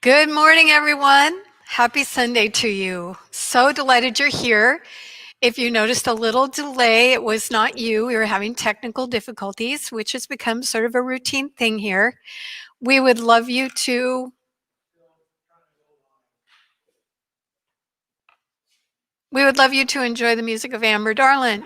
Good morning, everyone. Happy Sunday to you. So delighted you're here. If you noticed a little delay, it was not you. We were having technical difficulties, which has become sort of a routine thing here. We would love you to enjoy the music of Amber Darlin.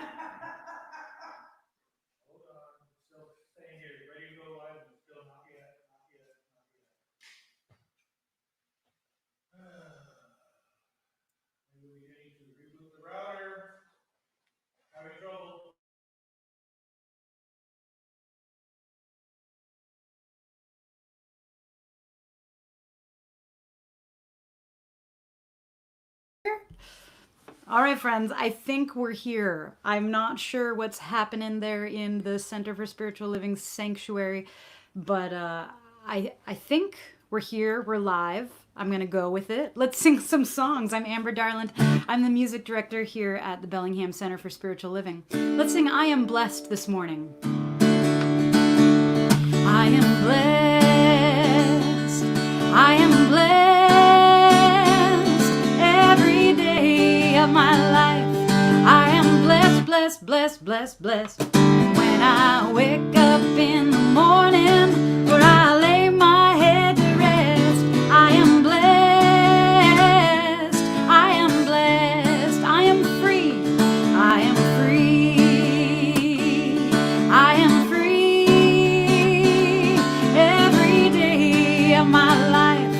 All right, friends, I think we're here. I'm not sure what's happening there in the Center for Spiritual Living Sanctuary, but I think we're here. We're live. I'm going to go with it. Let's sing some songs. I'm Amber Darland. I'm the music director here at the Bellingham Center for Spiritual Living. Let's sing I Am Blessed this morning. I am blessed. I am blessed. Every day of my life, I am blessed, blessed, blessed, blessed, blessed. When I wake up in the morning, where I lay my head to rest, I am blessed. I am blessed. I am free. I am free. I am free. Every day of my life,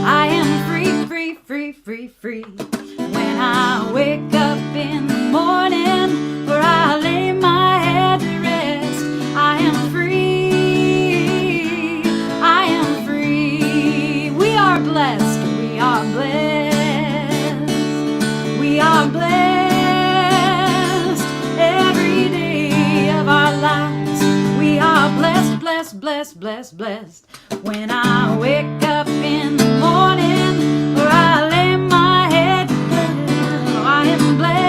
I am free, free, free, free, free. When I wake up in the morning, where I lay my head to rest, I am free. I am free. We are blessed. We are blessed. We are blessed. Every day of our lives, we are blessed, blessed, blessed, blessed, blessed. When I wake up in the morning, where I lay my head to rest, I am blessed.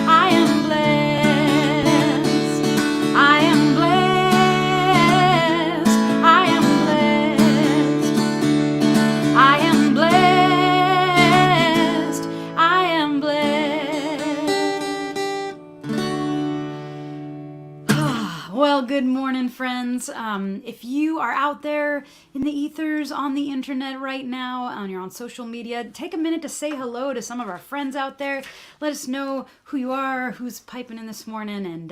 I am blessed. I am blessed. I am blessed. I am blessed. I am blessed. Well, good morning, friends. If you are out there in the ethers, on the internet right now, you're on social media, take a minute to say hello to some of our friends out there. Let us know who you are, who's piping in this morning,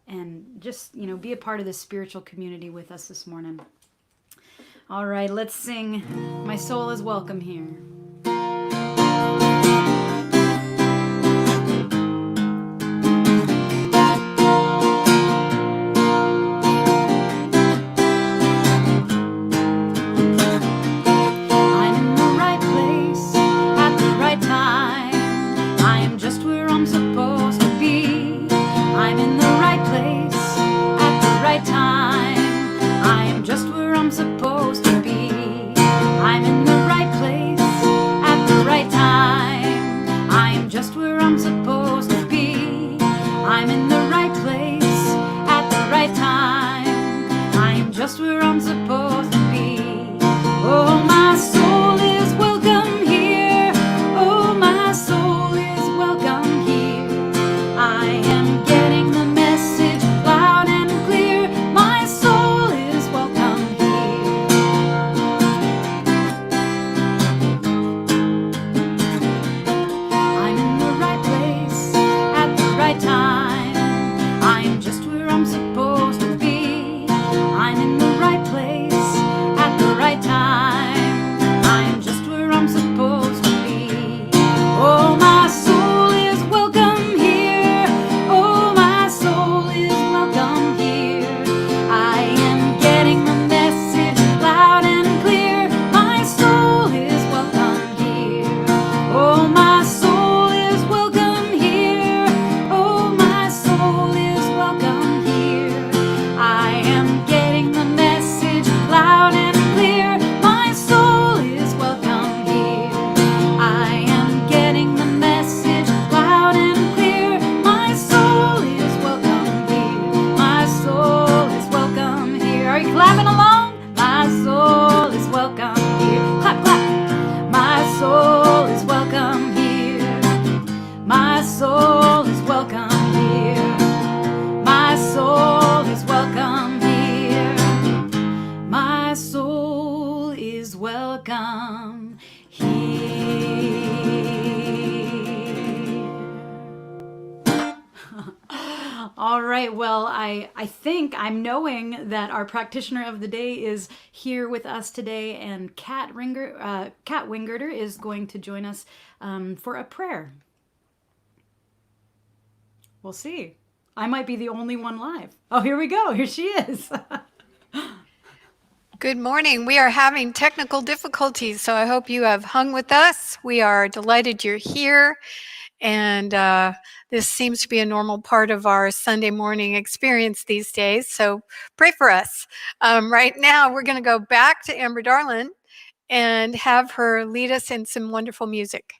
and just be a part of this spiritual community with us this morning. All right, let's sing "My Soul is Welcome Here." I'm in the right place All right. Well, I think I'm knowing that our practitioner of the day is here with us today, and Kat Wingerter is going to join us for a prayer. We'll see. I might be the only one live. Oh, here we go. Here she is. Good morning. We are having technical difficulties, so I hope you have hung with us. We are delighted you're here, and this seems to be a normal part of our Sunday morning experience these days, so pray for us. Right now, we're going to go back to Amber Darlin and have her lead us in some wonderful music.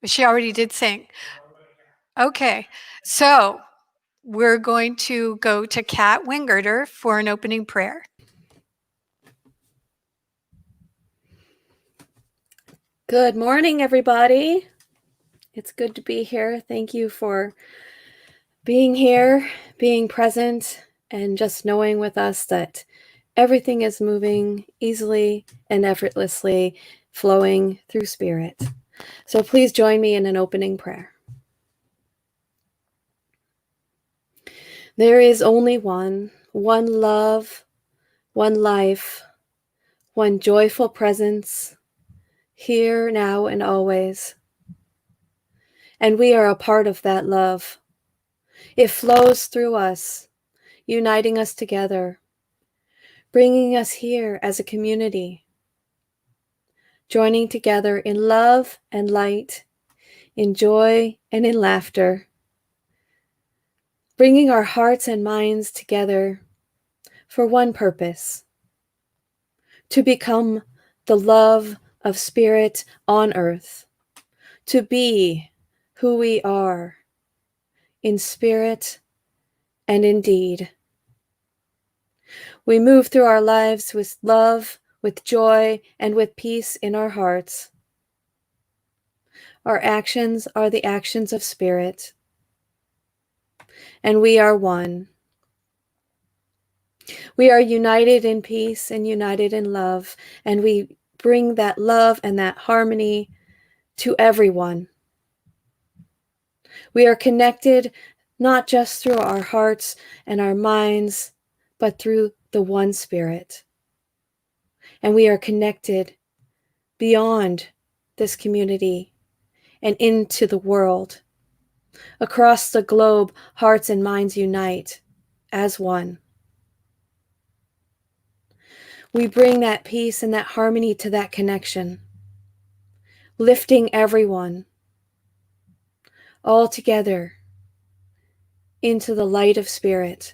She already did sing. Okay, so we're going to go to Kat Wingerter for an opening prayer. Good morning, everybody. It's good to be here. Thank you for being here, being present, and just knowing with us that everything is moving easily and effortlessly, flowing through spirit. So please join me in an opening prayer. There is only one love, one life, one joyful presence, here, now, and always. And we are a part of that love. It flows through us, uniting us together, bringing us here as a community, joining together in love and light, in joy and in laughter, bringing our hearts and minds together for one purpose: to become the love of spirit on earth, to be who we are in spirit and in deed. We move through our lives with love, with joy, and with peace in our hearts. Our actions are the actions of spirit, and we are one. We are united in peace and united in love, and we bring that love and that harmony to everyone. We are connected not just through our hearts and our minds, but through the one spirit. And we are connected beyond this community and into the world. Across the globe, hearts and minds unite as one. We bring that peace and that harmony to that connection, lifting everyone all together into the light of spirit.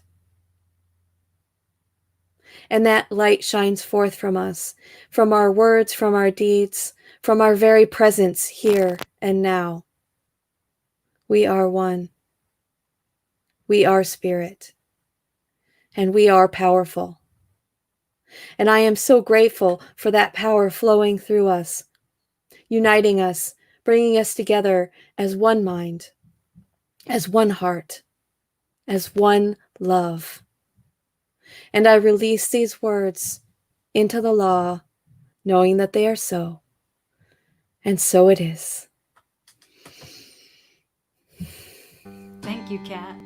And that light shines forth from us, from our words, from our deeds, from our very presence here and now. We are one. We are spirit. And we are powerful. And I am so grateful for that power flowing through us, uniting us, bringing us together as one mind, as one heart, as one love. And I release these words into the law, knowing that they are so. And so it is. Thank you, Kat.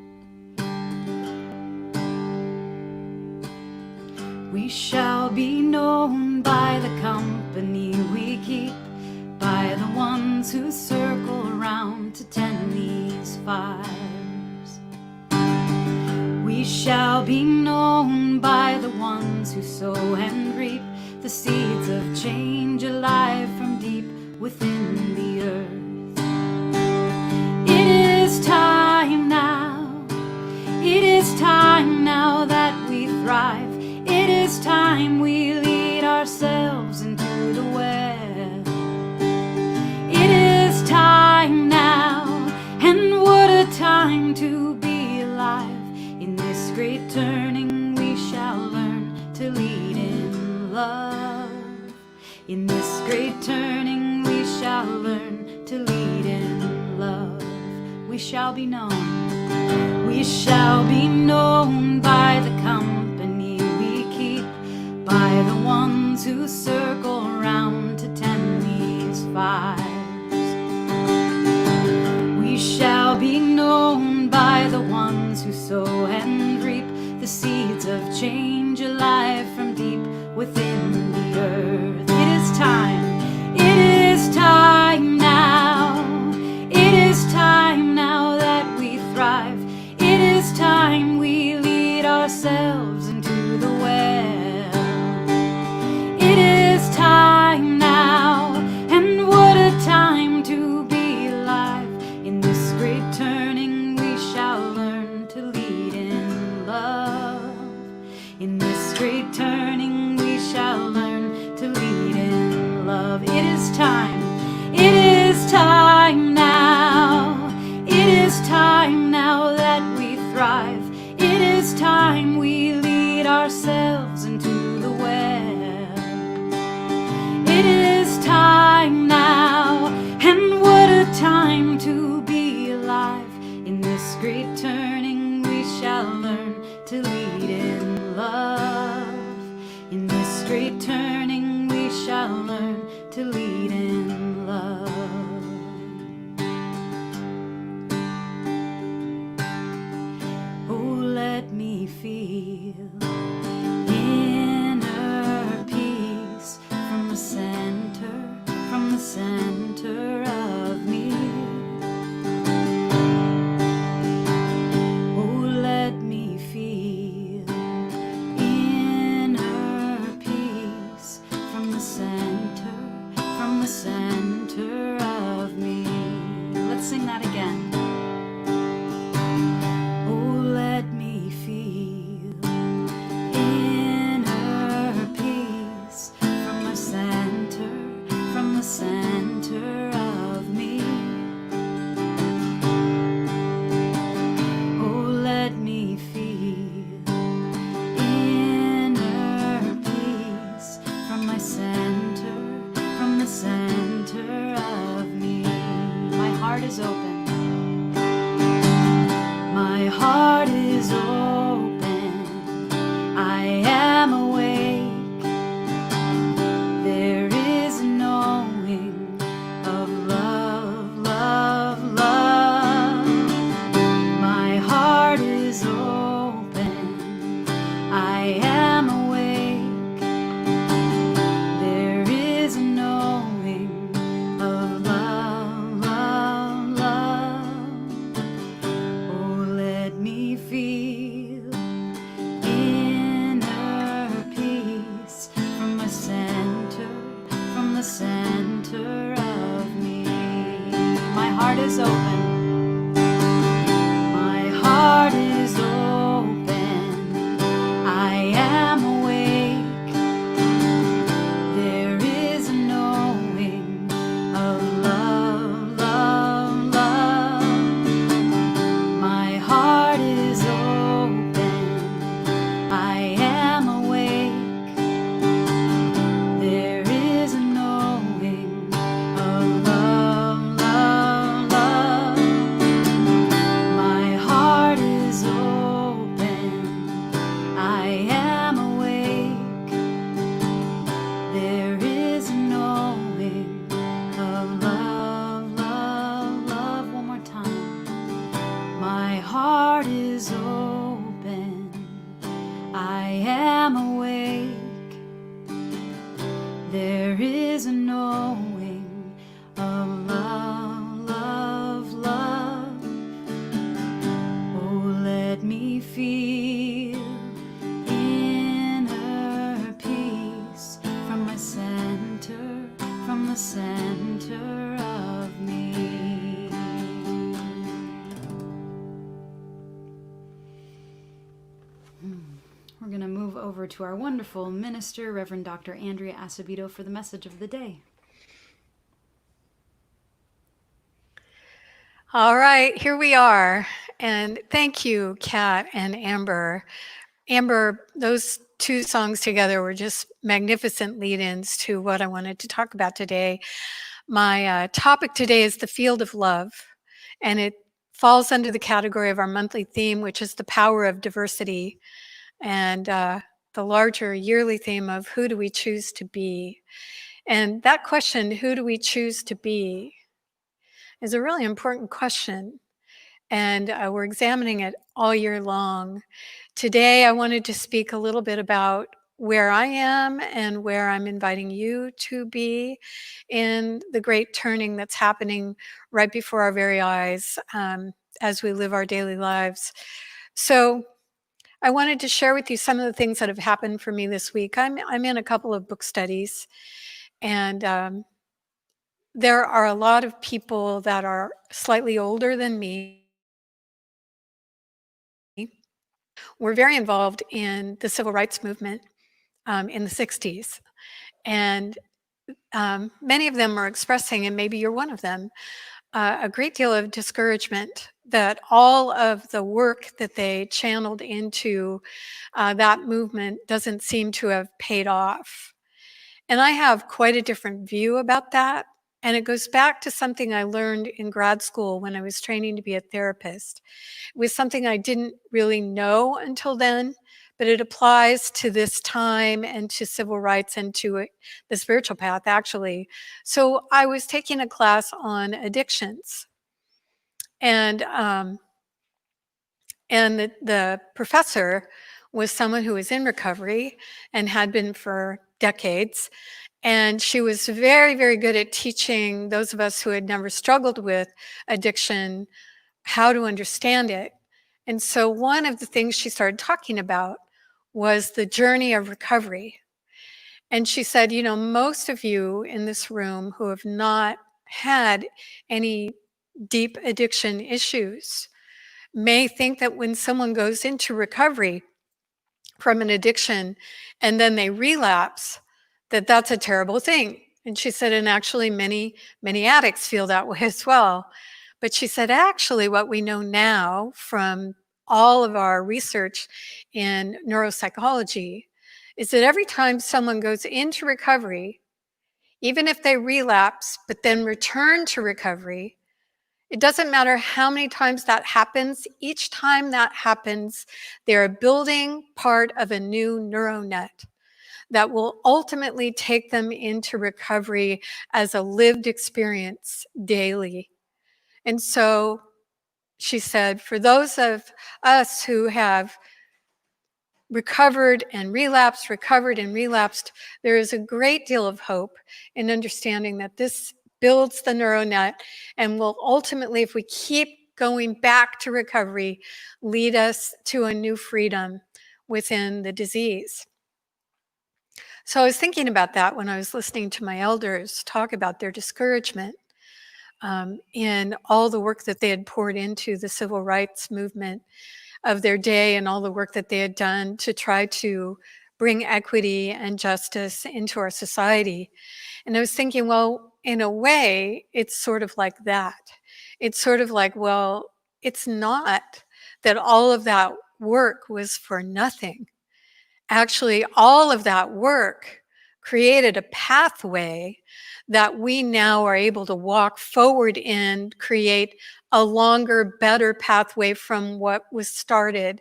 We shall be known by the company we keep, by the ones who circle around to tend these fires. We shall be known by the ones who sow and reap the seeds of change alive from deep within the earth. It is time now. It is time now that we thrive. It is time we lead ourselves into the web. It is time now, and what a time to be alive. In this great turning we shall learn to lead in love. In this great turning we shall learn to lead in love. We shall be known. We shall be known by the company we keep, by the ones who circle around to tend these fires. We shall be known by the ones the seeds of change alive from deep within the earth. It is time now. It is time now that we thrive. It is time we lead ourselves into the well. It is time now, and what a time to be alive. In this great turning we shall learn to lead in love. In this great turning we shall learn to lead in love. It is time now. It is time now that we thrive. It is time we lead ourselves into the well. It is time now, and what a time to be alive. In this great turning we shall learn to lead in love. In this great turning we shall learn to lead in love. Oh, let me feel inner peace from the center of me. Oh, let me feel inner peace from the center of me. Let's sing that again. Oh, let me feel inner peace from the center of me. Oh, let me feel inner peace from the center of me. My heart is open. My heart is open. I am awake. There is knowing of love, love, love. My heart is open. I am awake. There is knowing of love, love, love. Oh, let me feel inner peace from the center of me. My heart is open. My heart is open. I am awake. There is knowing of love, love, love. My heart is open. I am awake. There is a knowing of love, love, love. My heart is open. I am awake. There is a knowing of love, love, love. One more time. My heart is open. I am awake. There is a knowing of love, love, love. Oh, let me feel inner peace from the center of me. We're going to move over to our wonderful minister, Reverend Dr. Andrea Asebedo, for the message of the day. All right, here we are. And thank you, Kat and Amber. Amber, those two songs together were just magnificent lead-ins to what I wanted to talk about today. My topic today is the field of love, and it falls under the category of our monthly theme, which is the power of diversity, and the larger yearly theme of who do we choose to be. And that question, who do we choose to be, is a really important question. and we're examining it all year long. Today, I wanted to speak a little bit about where I am and where I'm inviting you to be in the great turning that's happening right before our very eyes as we live our daily lives. So, I wanted to share with you some of the things that have happened for me this week. I'm in a couple of book studies, and there are a lot of people that are slightly older than me. Were very involved in the civil rights movement in the 60s. And many of them are expressing, and maybe you're one of them, a great deal of discouragement that all of the work that they channeled into that movement doesn't seem to have paid off. And I have quite a different view about that. And it goes back to something I learned in grad school when I was training to be a therapist. It was something I didn't really know until then, but it applies to this time and to civil rights and to the spiritual path, actually. So I was taking a class on addictions, and the professor was someone who was in recovery and had been for decades. And she was very, very good at teaching those of us who had never struggled with addiction how to understand it. And so one of the things she started talking about was the journey of recovery. And she said, you know, most of you in this room who have not had any deep addiction issues may think that when someone goes into recovery from an addiction and then they relapse, that that's a terrible thing. And she said, and actually many addicts feel that way as well. But she said, actually, what we know now from all of our research in neuropsychology is that every time someone goes into recovery, even if they relapse, but then return to recovery, it doesn't matter how many times that happens. Each time that happens, they're building part of a new neural net that will ultimately take them into recovery as a lived experience daily. And so she said, for those of us who have recovered and relapsed, there is a great deal of hope in understanding that this builds the neural net and will ultimately, if we keep going back to recovery, lead us to a new freedom within the disease. So I was thinking about that when I was listening to my elders talk about their discouragement in all the work that they had poured into the civil rights movement of their day and all the work that they had done to try to bring equity and justice into our society. And I was thinking, well, in a way, it's sort of like that. It's sort of like, well, it's not that all of that work was for nothing. Actually, all of that work created a pathway that we now are able to walk forward in, create a longer, better pathway from what was started.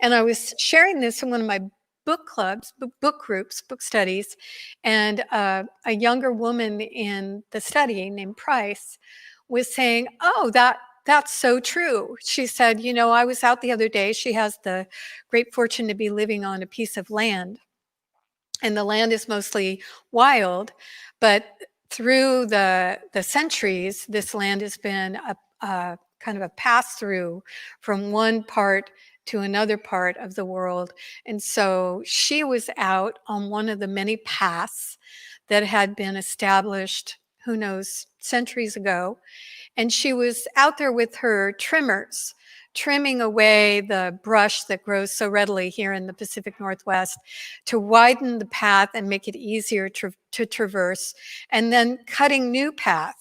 And I was sharing this in one of my book clubs, book groups, book studies, and a younger woman in the study named Price was saying, oh, that's so true. She said, you know, I was out the other day. She has the great fortune to be living on a piece of land. And the land is mostly wild, but through the centuries, this land has been a kind of a pass-through from one part to another part of the world. And so she was out on one of the many paths that had been established, who knows, centuries ago. And she was out there with her trimmers, trimming away the brush that grows so readily here in the Pacific Northwest to widen the path and make it easier to traverse, and then cutting new path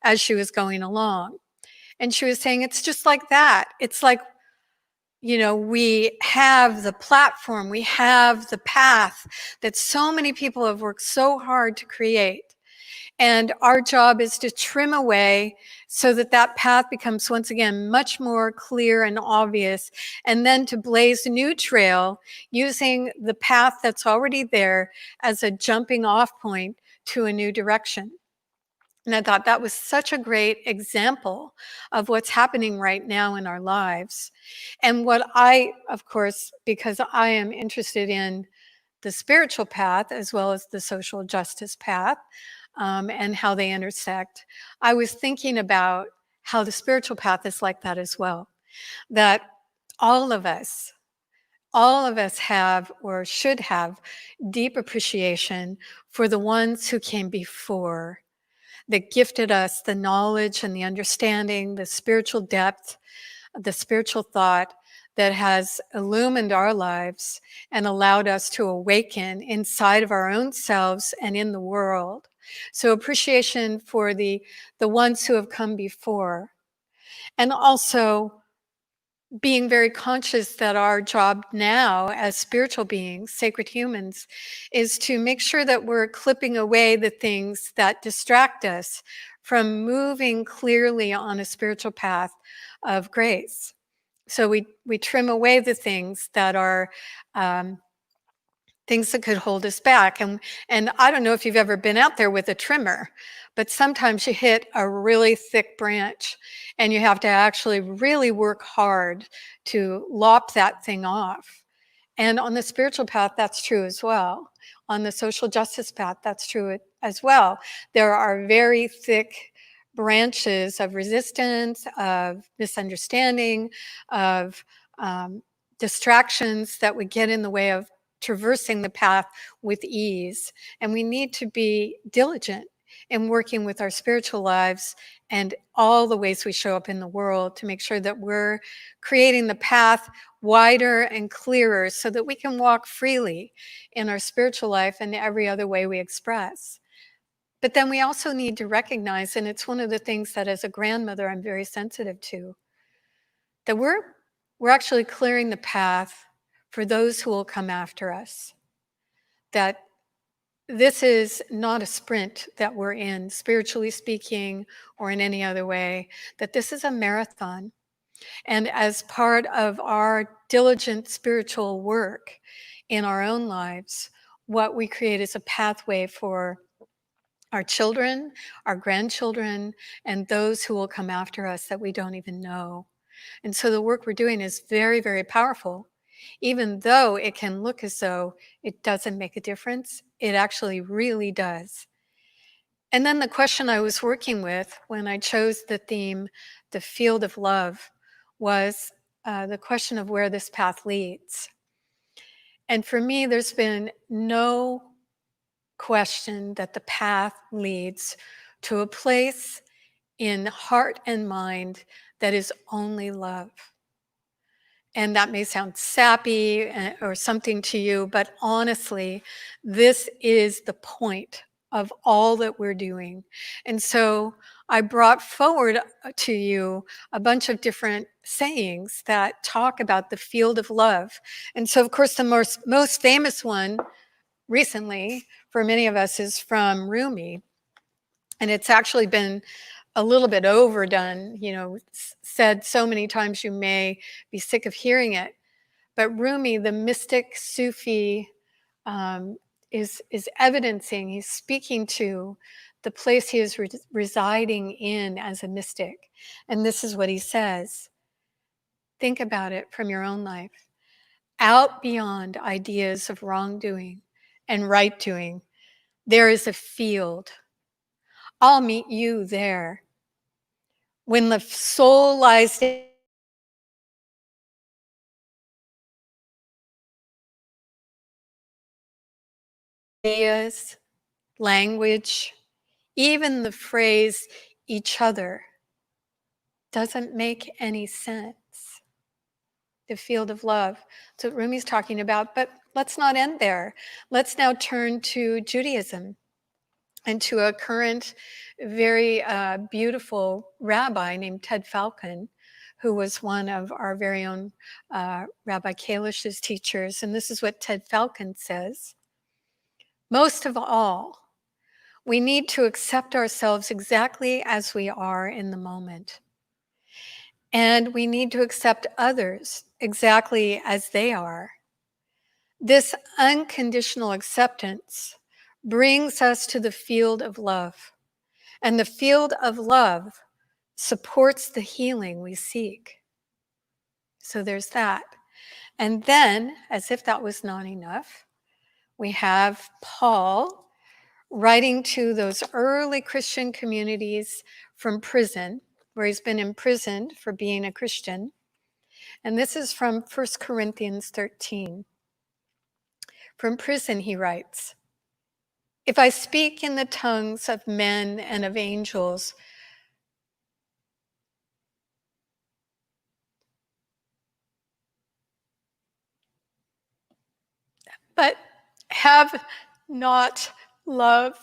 as she was going along. And she was saying, it's just like that. It's like, you know, we have the platform, we have the path that so many people have worked so hard to create. And our job is to trim away so that that path becomes, once again, much more clear and obvious, and then to blaze a new trail using the path that's already there as a jumping off point to a new direction. And I thought that was such a great example of what's happening right now in our lives. And what I, of course, because I am interested in the spiritual path as well as the social justice path, and how they intersect, I was thinking about how the spiritual path is like that as well. That all of us, all of us have or should have deep appreciation for the ones who came before, that gifted us the knowledge and the understanding, the spiritual depth, the spiritual thought that has illumined our lives and allowed us to awaken inside of our own selves and in the world. So appreciation for the ones who have come before. And also being very conscious that our job now as spiritual beings, sacred humans, is to make sure that we're clipping away the things that distract us from moving clearly on a spiritual path of grace. So we trim away the things that are um, things that could hold us back. And I don't know if you've ever been out there with a trimmer, but sometimes you hit a really thick branch and you have to actually really work hard to lop that thing off. And on the spiritual path, that's true as well. On the social justice path, that's true as well. There are very thick branches of resistance, of misunderstanding, of distractions that would get in the way of traversing the path with ease. And we need to be diligent in working with our spiritual lives and all the ways we show up in the world to make sure that we're creating the path wider and clearer so that we can walk freely in our spiritual life and every other way we express. But then we also need to recognize, and it's one of the things that as a grandmother I'm very sensitive to, that we're actually clearing the path for those who will come after us. That this is not a sprint that we're in, spiritually speaking, or in any other way, that this is a marathon. And as part of our diligent spiritual work in our own lives, what we create is a pathway for our children, our grandchildren, and those who will come after us that we don't even know. And so the work we're doing is very, very powerful. Even though it can look as though it doesn't make a difference, it actually really does. And then the question I was working with when I chose the theme, the field of love, was the question of where this path leads. And for me, there's been no question that the path leads to a place in heart and mind that is only love. And that may sound sappy or something to you, but honestly, this is the point of all that we're doing. And so I brought forward to you a bunch of different sayings that talk about the field of love. And so, of course, the most famous one recently for many of us is from Rumi. And it's actually been a little bit overdone, said so many times you may be sick of hearing it. But Rumi, the mystic Sufi, is evidencing, he's speaking to the place he is residing in as a mystic. And this is what he says. Think about it from your own life. Out beyond ideas of wrongdoing and right doing, there is a field. I'll meet you there. When the soul lies ideas, language, even the phrase each other doesn't make any sense. The field of love. That's what Rumi's talking about, but let's not end there. Let's now turn to Judaism and to a current, very beautiful rabbi named Ted Falcon, who was one of our very own Rabbi Kalish's teachers. And this is what Ted Falcon says. Most of all, we need to accept ourselves exactly as we are in the moment. And we need to accept others exactly as they are. This unconditional acceptance brings us to the field of love. And the field of love supports the healing we seek. So there's that. And then, as if that was not enough, we have Paul writing to those early Christian communities from prison, where he's been imprisoned for being a Christian. And this is from 1 Corinthians 13. From prison, he writes, "If I speak in the tongues of men and of angels, but have not love,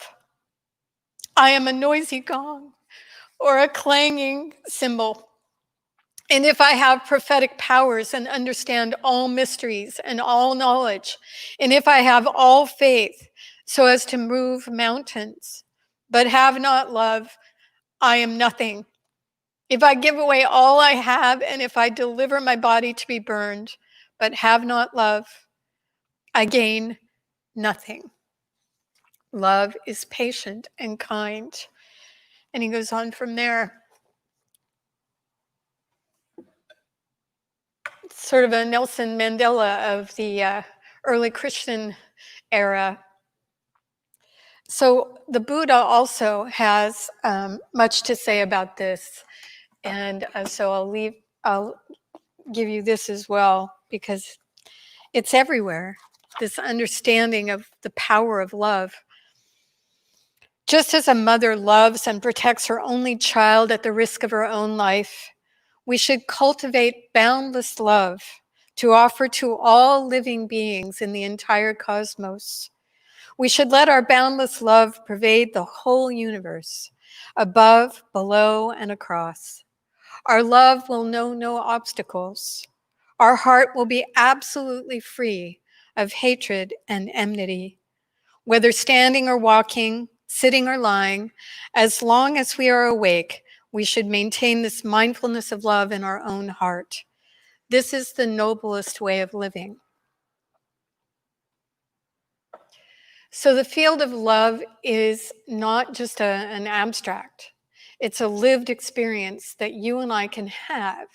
I am a noisy gong or a clanging cymbal. And if I have prophetic powers and understand all mysteries and all knowledge, and if I have all faith so as to move mountains, but have not love, I am nothing. If I give away all I have, and if I deliver my body to be burned, but have not love, I gain nothing. Love is patient and kind." And he goes on from there. Sort of a Nelson Mandela of the early Christian era. So the Buddha also has much to say about this, and so I'll give you this as well, because it's everywhere. This understanding of the power of love. Just as a mother loves and protects her only child at the risk of her own life, we should cultivate boundless love to offer to all living beings in the entire cosmos. We should let our boundless love pervade the whole universe, above, below, and across. Our love will know no obstacles. Our heart will be absolutely free of hatred and enmity. Whether standing or walking, sitting or lying, as long as we are awake, we should maintain this mindfulness of love in our own heart. This is the noblest way of living. So the field of love is not just an abstract. It's a lived experience that you and I can have.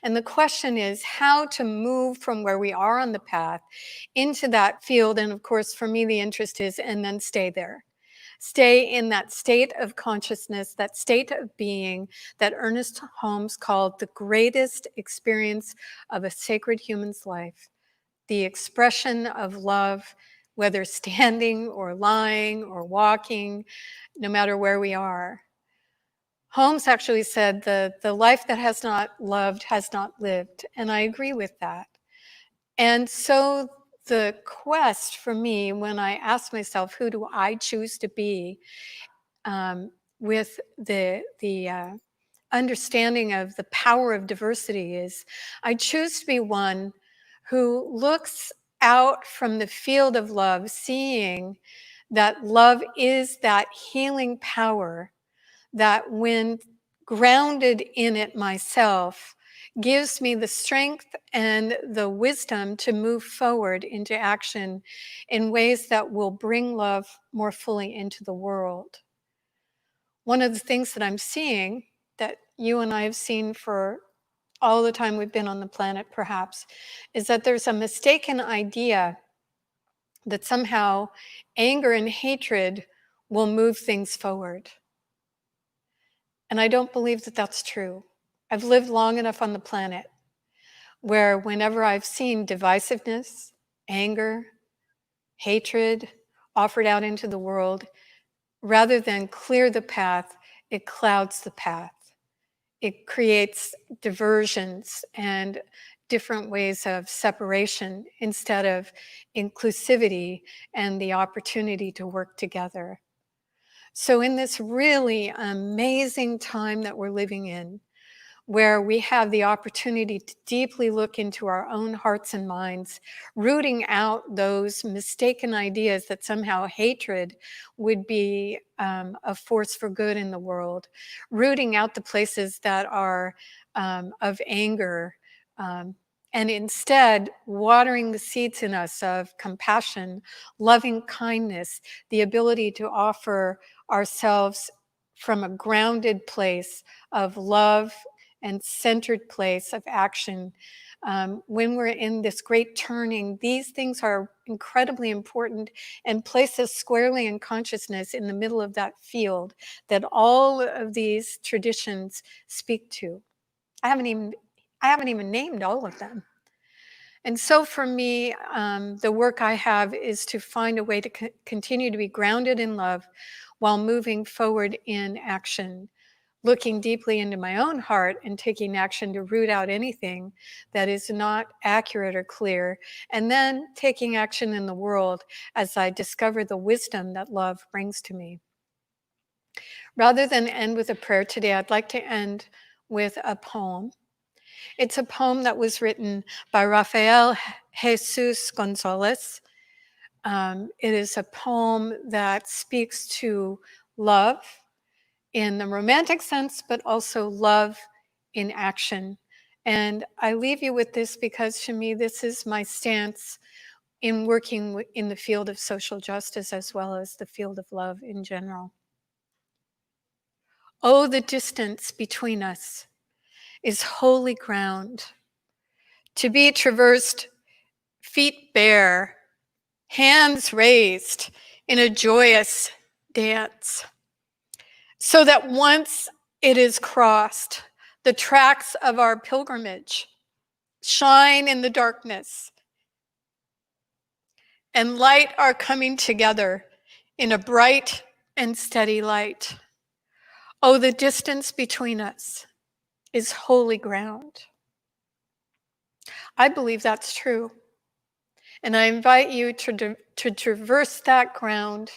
And the question is how to move from where we are on the path into that field. And of course, for me, the interest is, and then stay there. Stay in that state of consciousness, that state of being that Ernest Holmes called the greatest experience of a sacred human's life. The expression of love, whether standing or lying or walking, no matter where we are. Holmes actually said the life that has not loved has not lived, and I agree with that. And so the quest for me, when I ask myself, who do I choose to be, with the understanding of the power of diversity, is I choose to be one who looks out from the field of love, seeing that love is that healing power that, when grounded in it myself, gives me the strength and the wisdom to move forward into action in ways that will bring love more fully into the world. One of the things that I'm seeing, that you and I have seen for all the time we've been on the planet perhaps, is that there's a mistaken idea that somehow anger and hatred will move things forward. And I don't believe that that's true. I've lived long enough on the planet where whenever I've seen divisiveness, anger, hatred offered out into the world, rather than clear the path, it clouds the path. It creates diversions and different ways of separation instead of inclusivity and the opportunity to work together. So in this really amazing time that we're living in, where we have the opportunity to deeply look into our own hearts and minds, rooting out those mistaken ideas that somehow hatred would be a force for good in the world, rooting out the places that are of anger, and instead watering the seeds in us of compassion, loving kindness, the ability to offer ourselves from a grounded place of love and centered place of action. When we're in this great turning, these things are incredibly important and place us squarely in consciousness in the middle of that field that all of these traditions speak to. I haven't even named all of them. And so for me, the work I have is to find a way to continue to be grounded in love while moving forward in action, looking deeply into my own heart and taking action to root out anything that is not accurate or clear, and then taking action in the world as I discover the wisdom that love brings to me. Rather than end with a prayer today, I'd like to end with a poem. It's a poem that was written by Rafael Jesus Gonzalez. It is a poem that speaks to love in the romantic sense, but also love in action. And I leave you with this because to me, this is my stance in working in the field of social justice as well as the field of love in general. Oh, the distance between us is holy ground, to be traversed feet bare, hands raised in a joyous dance, so that once it is crossed, the tracks of our pilgrimage shine in the darkness, and light are coming together in a bright and steady light. Oh, the distance between us is holy ground. I believe that's true. And I invite you to traverse that ground,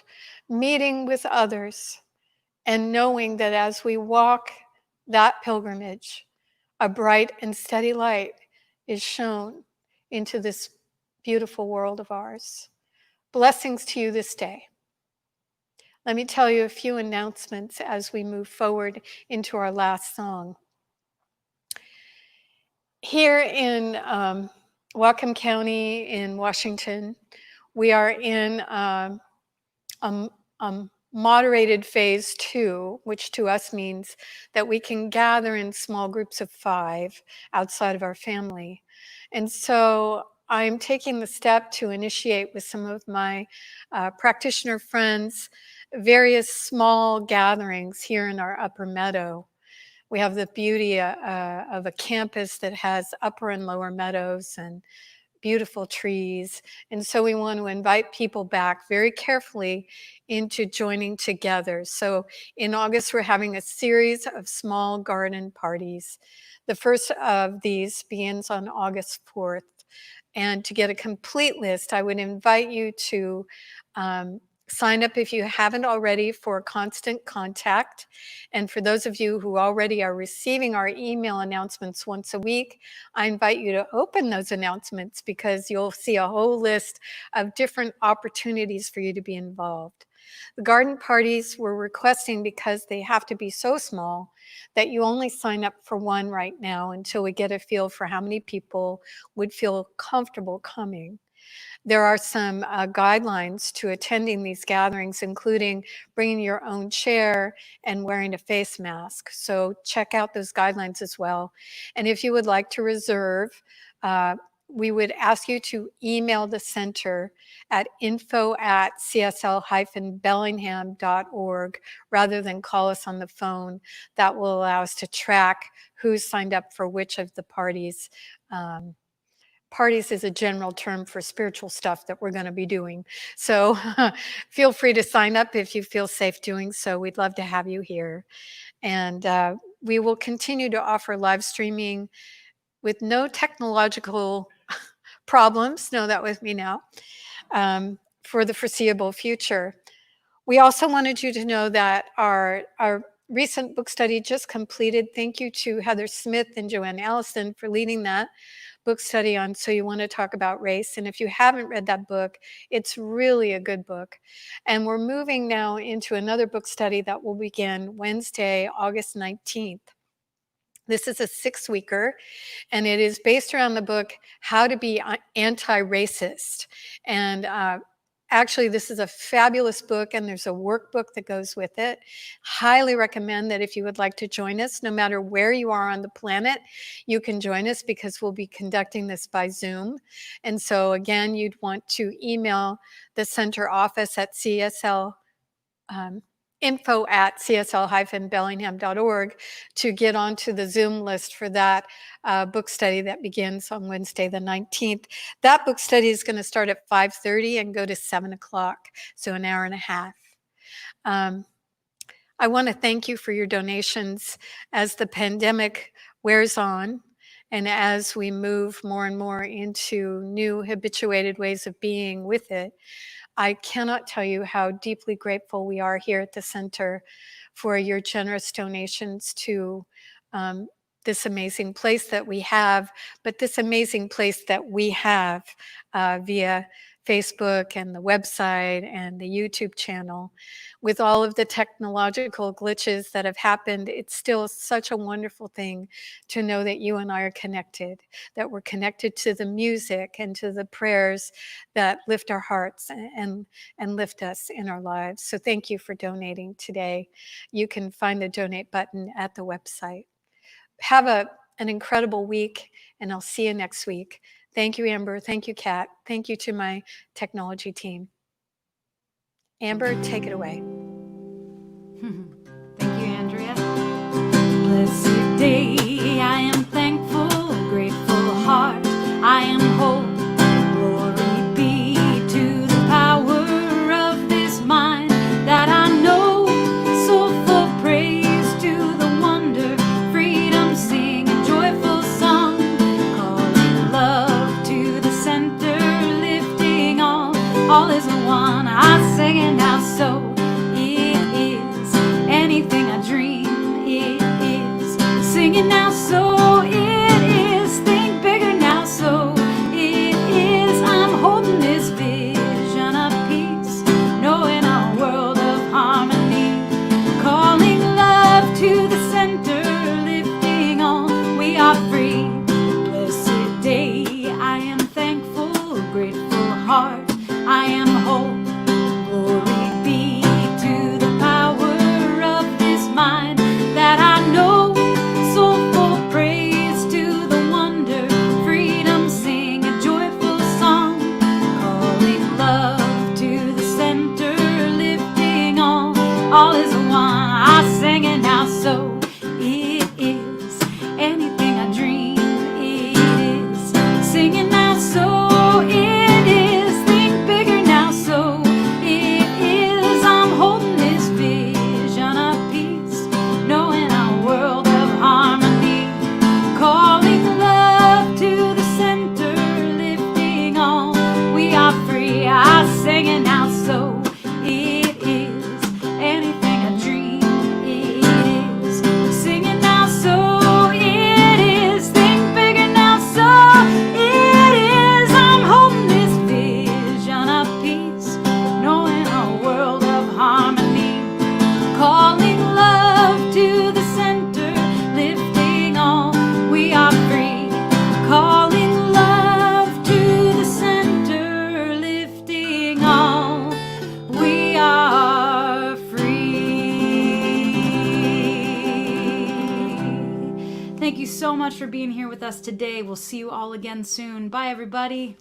meeting with others, and knowing that as we walk that pilgrimage, a bright and steady light is shown into this beautiful world of ours. Blessings to you this day. Let me tell you a few announcements as we move forward into our last song. Here in Whatcom County in Washington, we are in a moderated phase 2, which to us means that we can gather in small groups of 5 outside of our family. And so I'm taking the step to initiate with some of my practitioner friends various small gatherings here in our upper meadow. We have the beauty of a campus that has upper and lower meadows and beautiful trees. And so we want to invite people back very carefully into joining together. So in August, we're having a series of small garden parties. The first of these begins on August 4th. And to get a complete list, I would invite you to sign up if you haven't already for Constant Contact. And for those of you who already are receiving our email announcements once a week, I invite you to open those announcements because you'll see a whole list of different opportunities for you to be involved. The garden parties we're requesting because they have to be so small that you only sign up for one right now until we get a feel for how many people would feel comfortable coming. There are some guidelines to attending these gatherings, including bringing your own chair and wearing a face mask. So check out those guidelines as well. And if you would like to reserve, we would ask you to email the center at info@csl-bellingham.org rather than call us on the phone. That will allow us to track who's signed up for which of the parties. Parties is a general term for spiritual stuff that we're going to be doing. So feel free to sign up if you feel safe doing so. We'd love to have you here. And we will continue to offer live streaming with no technological problems, know that with me now, for the foreseeable future. We also wanted you to know that our recent book study just completed. Thank you to Heather Smith and Joanne Allison for leading that book study on So You Want to Talk About Race. And if you haven't read that book, it's really a good book. And we're moving now into another book study that will begin Wednesday, August 19th. This is a 6-weeker, and it is based around the book How to Be Anti-Racist. And Actually, this is a fabulous book, and there's a workbook that goes with it. Highly recommend that if you would like to join us, no matter where you are on the planet, you can join us because we'll be conducting this by Zoom. And so again, you'd want to email the center office at CSL, info@csl-bellingham.org to get onto the Zoom list for that book study that begins on Wednesday the 19th. That book study is going to start at 5:30 and go to 7 o'clock, so an hour and a half. I want to thank you for your donations as the pandemic wears on and as we move more and more into new habituated ways of being with it. I cannot tell you how deeply grateful we are here at the center for your generous donations to this amazing place that we have, but this amazing place that we have via Facebook and the website and the YouTube channel. With all of the technological glitches that have happened, it's still such a wonderful thing to know that you and I are connected, that we're connected to the music and to the prayers that lift our hearts and lift us in our lives. So thank you for donating today. You can find the donate button at the website. Have an incredible week, and I'll see you next week. Thank you, Amber. Thank you, Kat. Thank you to my technology team. Amber, take it away. Thank you, Andrea. Blessed day, I am thankful, grateful heart, I am whole. Glory be to the power of this mind that I know. Soulful praise to the wonder, freedom, sing a joyful song. Calling love to the center, lifting all is one. I sing it now, so anything I dream, it is. Singing now, so it is. Think bigger now, so it is. I'm holding this vision of peace, knowing a world of harmony. Calling love to the center, lifting on. We are free. Blessed day, I am thankful, grateful heart, I am whole. Glory be to the power of this mind that I know. Soulful praise to the wonder, freedom, sing a joyful song. Calling love to the center, lifting all is one. I sing it now, so it is. Anything I dream, it is. Singing now, so it is. Think bigger now, so it is. I'm holding this vision of peace, knowing a world of harmony. Calling love to the center, lifting all. We are free. I sing it now, so it is. Anything I dream, it is. Singing now, so it is. Think bigger now, so it is. I'm holding this vision of peace, knowing a world of harmony. Calling love to the center, lifting all. We are free. Calling love to the center, lifting all. We are free. Thank you so much for being here with us today. We'll see you all again soon. Bye, everybody.